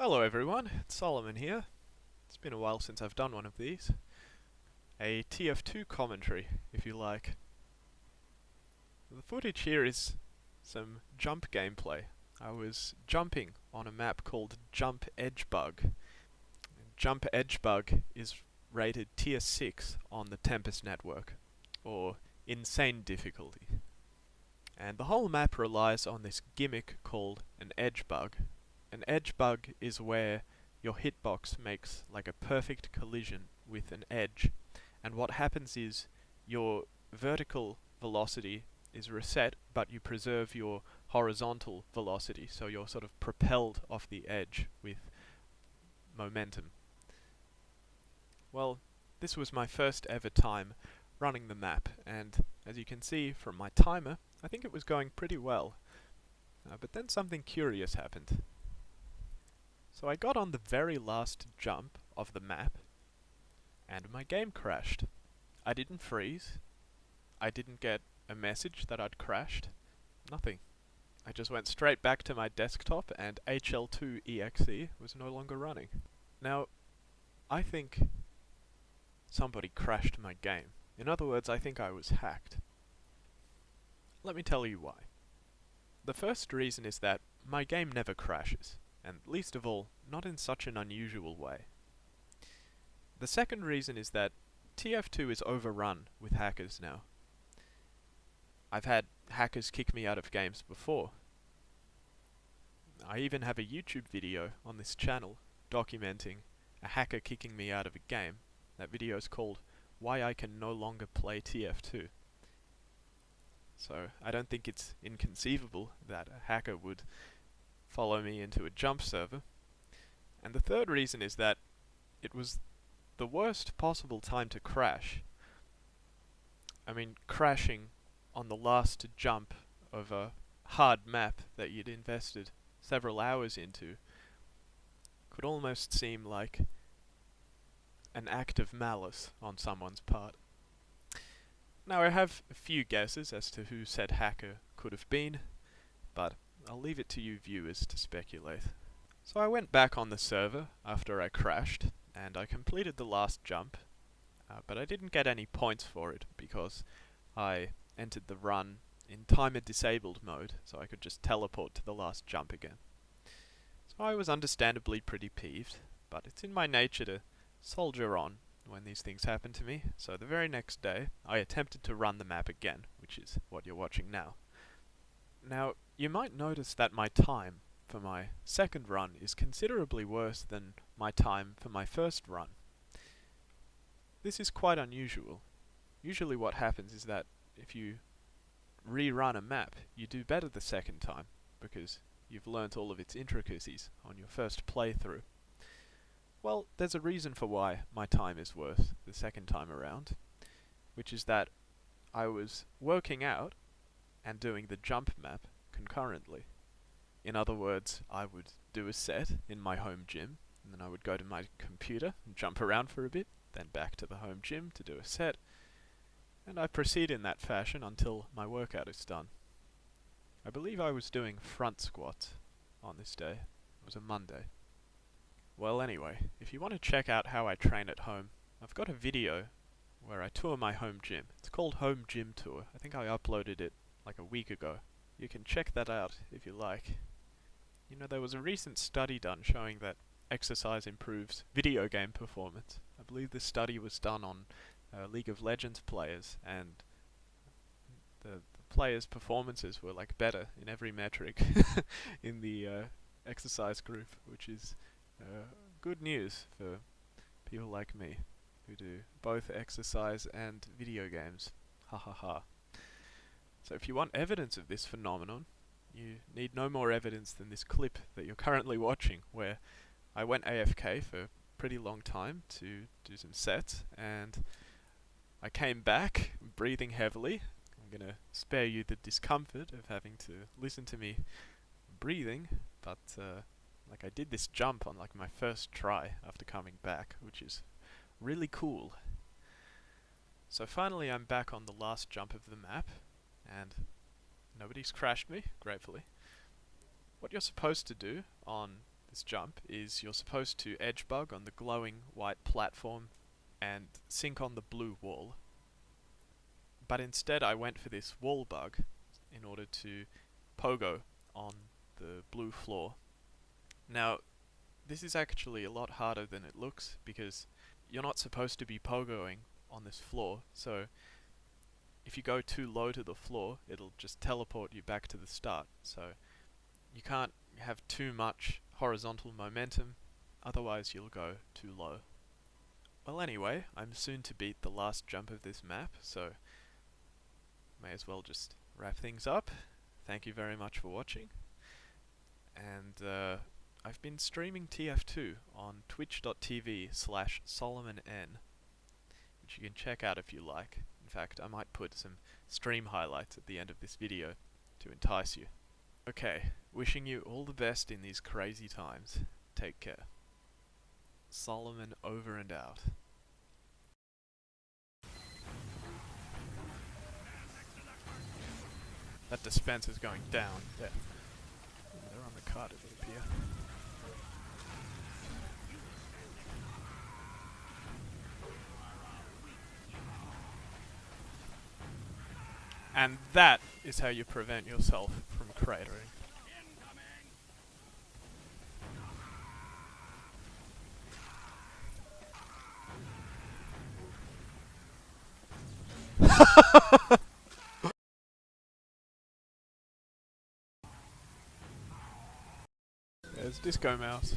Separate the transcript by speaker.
Speaker 1: Hello everyone, it's Solomon here. It's been a while since I've done one of these. A TF2 commentary, if you like. The footage here is some jump gameplay. I was jumping on a map called Jump Edge Bug. Jump Edge Bug is rated Tier 6 on the Tempest network, or Insane Difficulty. And the whole map relies on this gimmick called an edge bug. An edge bug is where your hitbox makes like a perfect collision with an edge, and what happens is your vertical velocity is reset, but you preserve your horizontal velocity, so you're sort of propelled off the edge with momentum. Well, this was my first ever time running the map, and as you can see from my timer, I think it was going pretty well. But then something curious happened. So I got on the very last jump of the map, and my game crashed. I didn't freeze. I didn't get a message that I'd crashed. Nothing. I just went straight back to my desktop, and HL2EXE was no longer running. Now, I think somebody crashed my game. In other words, I think I was hacked. Let me tell you why. The first reason is that my game never crashes, and least of all, not in such an unusual way. The second reason is that TF2 is overrun with hackers now. I've had hackers kick me out of games before. I even have a YouTube video on this channel documenting a hacker kicking me out of a game. That video is called Why I Can No Longer Play TF2. So I don't think it's inconceivable that a hacker would follow me into a jump server. And the third reason is that it was the worst possible time to crash. I mean, crashing on the last jump of a hard map that you'd invested several hours into could almost seem like an act of malice on someone's part. Now, I have a few guesses as to who said hacker could have been, but I'll leave it to you viewers to speculate. So I went back on the server after I crashed, and I completed the last jump, but I didn't get any points for it because I entered the run in timer disabled mode, so I could just teleport to the last jump again. So I was understandably pretty peeved, but it's in my nature to soldier on when these things happen to me, so the very next day I attempted to run the map again, which is what you're watching now. Now, you might notice that my time for my second run is considerably worse than my time for my first run. This is quite unusual. Usually what happens is that if you rerun a map, you do better the second time, because you've learnt all of its intricacies on your first playthrough. Well, there's a reason for why my time is worse the second time around, which is that I was working out and doing the jump map concurrently. In other words, I would do a set in my home gym, and then I would go to my computer and jump around for a bit, then back to the home gym to do a set, and I proceed in that fashion until my workout is done. I believe I was doing front squats on this day. It was a Monday. Well, anyway, if you want to check out how I train at home, I've got a video where I tour my home gym. It's called Home Gym Tour. I think I uploaded it like a week ago. You can check that out if you like. You know, there was a recent study done showing that exercise improves video game performance. I believe this study was done on League of Legends players, and the players' performances were like better in every metric in the exercise group, which is good news for people like me who do both exercise and video games. Ha ha ha. So if you want evidence of this phenomenon, you need no more evidence than this clip that you're currently watching, where I went AFK for a pretty long time to do some sets, and I came back breathing heavily. I'm going to spare you the discomfort of having to listen to me breathing, but like I did this jump on like my first try after coming back, which is really cool. So finally I'm back on the last jump of the map, and nobody's crashed me, gratefully. What you're supposed to do on this jump is you're supposed to edge bug on the glowing white platform and sink on the blue wall. But instead I went for this wall bug in order to pogo on the blue floor. Now, this is actually a lot harder than it looks because you're not supposed to be pogoing on this floor, so if you go too low to the floor, it'll just teleport you back to the start. So you can't have too much horizontal momentum, otherwise you'll go too low. Well, anyway, I'm soon to beat the last jump of this map, so may as well just wrap things up. Thank you very much for watching, and I've been streaming TF2 on twitch.tv/SolomonN, which you can check out if you like. In fact, I might put some stream highlights at the end of this video to entice you. Okay, wishing you all the best in these crazy times. Take care. Solomon over and out. That dispenser's going down. There. They're on the card, it would appear. And that is how you prevent yourself from cratering. There's Disco Mouse.